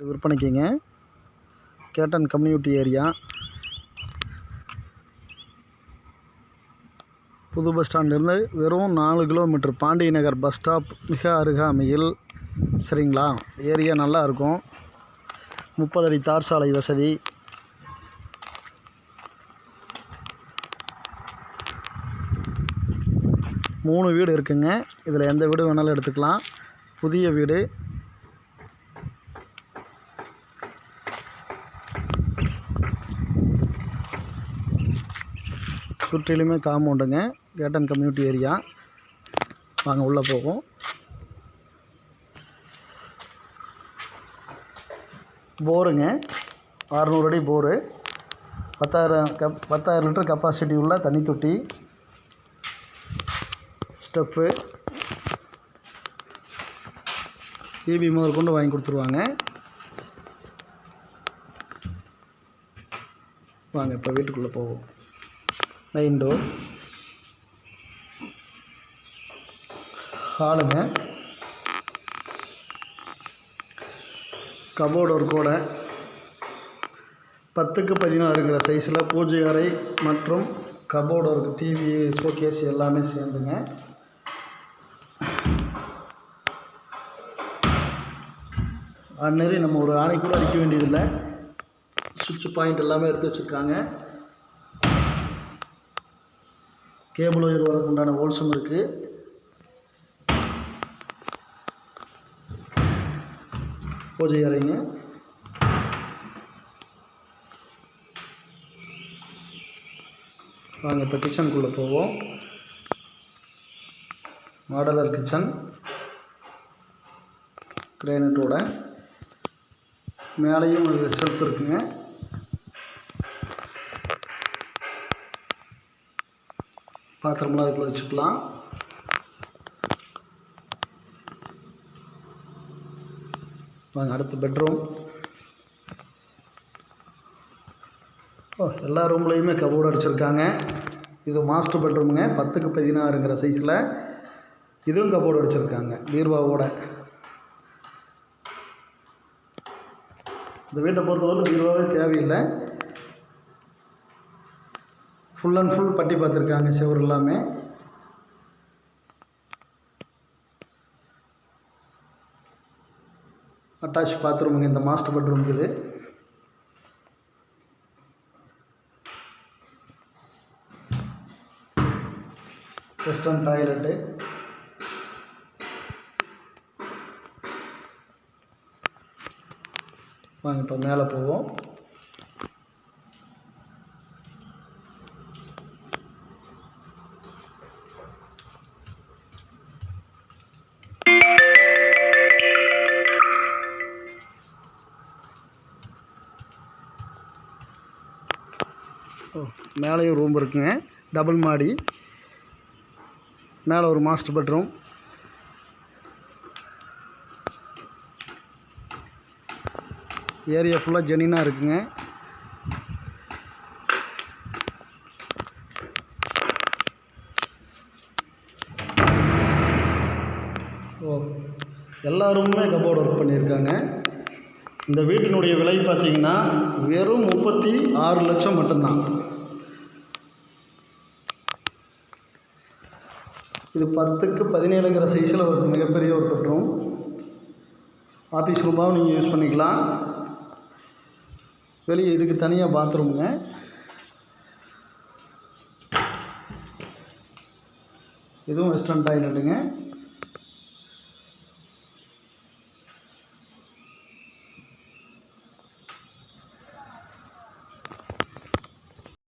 விற்பனைக்குங்க. கேட்டன் community area, புது bus ஸ்டாண்ட்லேருந்து வெறும் 4 கிலோமீட்டர். பாண்டிய நகர் பஸ் ஸ்டாப் மிக அருகாமையில். சரிங்களா? ஏரியா நல்லா இருக்கும். 30 அடி தார் சாலை வசதி. மூணு வீடு இருக்குங்க. இதில் எந்த வீடு வேணாலும் எடுத்துக்கலாம். புதிய வீடு. சுற்றிலுமே காம்பவுண்டுங்க. கேட்டன் கம்யூனிட்டி ஏரியா. வாங்க உள்ளே போவோம். போருங்க, 600 அடி போரு, 10,000 லிட்டர் கெப்பாசிட்டி உள்ள தண்ணி தொட்டி, ஸ்டெப்பு, டிவி முதல் கொண்டு வாங்கி கொடுத்துருவாங்க. வாங்க இப்போ வீட்டுக்குள்ளே போவோம். மெயின் டோர், ஹாலுங்க, கபோர்டு ஒரு கூட 10க்கு 16ங்கிற சைஸில் பூஜை அறை மற்றும் கபோர்டு ஒரு டிவி, ஷோகேஸ் எல்லாமே சேர்ந்துங்க. அந்நேரம் நம்ம ஒரு ஆணை கூட அடிக்க வேண்டியதில்லை. சுவிட்ச் பாயிண்ட் எல்லாமே எடுத்து வச்சுருக்காங்க. கேபிள் ஒயர் வரக்கு உண்டான ஹோல்ஸும் இருக்குது. பூஜை அறைங்க. வாங்க இப்போ கிச்சனுக்குள்ளே போவோம். மாடலர் கிச்சன், கிரானைட்டோட. மேலேயும் ஒரு ஷெல்ஃப் இருக்குங்க. பாத்திரம்லாம் அதுக்குள்ளே வச்சுக்கலாம். வாங்க அடுத்து பெட்ரூம். எல்லா ரூம்லேயுமே கபோர்டு அடிச்சிருக்காங்க. இது மாஸ்டர் பெட்ரூமுங்க. 10க்கு 16ங்கிற சைஸில் இதுவும் கபோர்டு அடிச்சிருக்காங்க பீர்வாவோட. இந்த வீட்டை பொறுத்தவரை பீர்வாவே தேவையில்லை. ஃபுல் அண்ட் ஃபுல் பட்டி பார்த்துருக்காங்க செவர் எல்லாமே. அட்டாச் பாத்ரூமுங்க இந்த மாஸ்டர் பெட்ரூம். இது வெஸ்டர்ன் டாய்லெட்டு. வாங்க இப்போ மேலே போவோம். மேலேயும் ரூம் இருக்குங்க. டபுள் மாடி. மேலே ஒரு மாஸ்டர் பெட்ரூம். ஏரியா ஃபுல்லாக ஜெனினாக இருக்குங்க. எல்லா ரூமுமே கபோர்டு ஒர்க் பண்ணியிருக்காங்க. இந்த வீட்டினுடைய விலை பார்த்திங்கன்னா வெறும் 36 லட்சம் மட்டும்தான். இது 10க்கு 17ங்கிற சைஸில் ஒரு மிகப்பெரிய ஒரு பெட்ரூம். ஆஃபீஸ் ரூமாகவும் நீங்கள் யூஸ் பண்ணிக்கலாம். வெளியே இதுக்கு தனியாக பாத்ரூமுங்க. இதுவும் வெஸ்டர்ன் டாய்லெட்டுங்க.